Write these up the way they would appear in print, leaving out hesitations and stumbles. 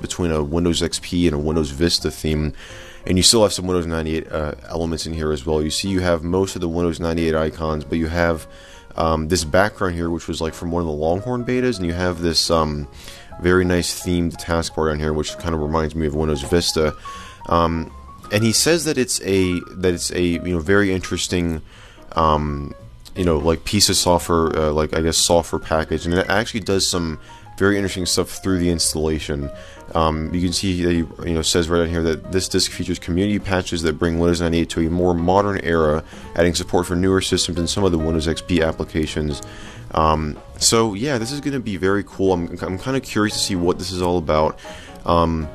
between a Windows XP and a Windows Vista theme, and you still have some Windows 98 elements in here as well. You see you have most of the Windows 98 icons, but you have this background here, which was like from one of the Longhorn betas, and you have this very nice themed taskbar down here, which kind of reminds me of Windows Vista. And he says that it's a very interesting like piece of software, like I guess software package, and it actually does some very interesting stuff through the installation. You can see that he says right down here that this disk features community patches that bring Windows 98 to a more modern era, adding support for newer systems and some of the Windows XP applications. So yeah, this is going to be very cool. I'm kind of curious to see what this is all about. And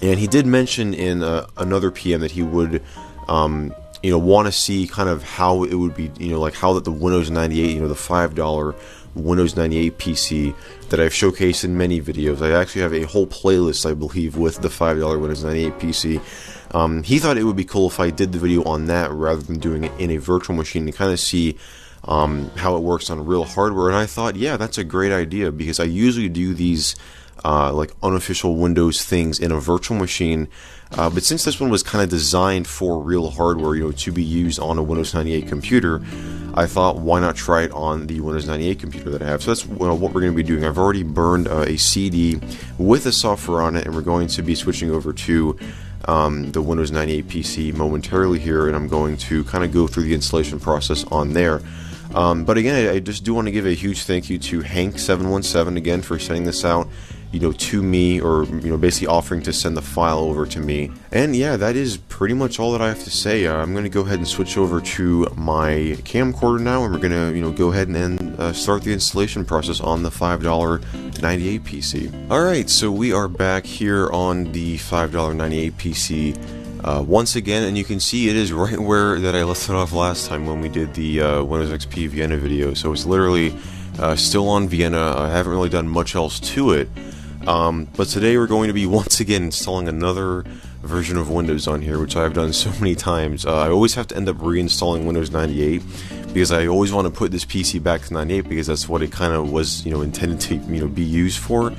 he did mention in another PM that he would want to see kind of how it would be, like how that the Windows 98, the $5 Windows 98 PC that I've showcased in many videos. I actually have a whole playlist, I believe, with the $5 Windows 98 PC. He thought it would be cool if I did the video on that rather than doing it in a virtual machine to kind of see how it works on real hardware. And I thought, yeah, that's a great idea, because I usually do these like unofficial Windows things in a virtual machine, but since this one was kind of designed for real hardware, to be used on a Windows 98 computer, I thought, why not try it on the Windows 98 computer that I have? So that's what we're going to be doing. I've already burned a CD with the software on it, and we're going to be switching over to the Windows 98 PC momentarily here, and I'm going to kind of go through the installation process on there. But again, I just do want to give a huge thank you to Hank717 again for sending this out, to me, or basically offering to send the file over to me. And yeah, that is pretty much all that I have to say. I'm going to go ahead and switch over to my camcorder now, and we're going to go ahead and start the installation process on the $5 98 PC. Alright, so we are back here on the $5 98 PC once again, and you can see it is right where that I left it off last time when we did the Windows XP Vienna video. So it's literally still on Vienna. I haven't really done much else to it. But today we're going to be once again installing another version of Windows on here, which I've done so many times. I always have to end up reinstalling Windows 98 because I always want to put this PC back to 98 because that's what it kind of was, intended to, be used for.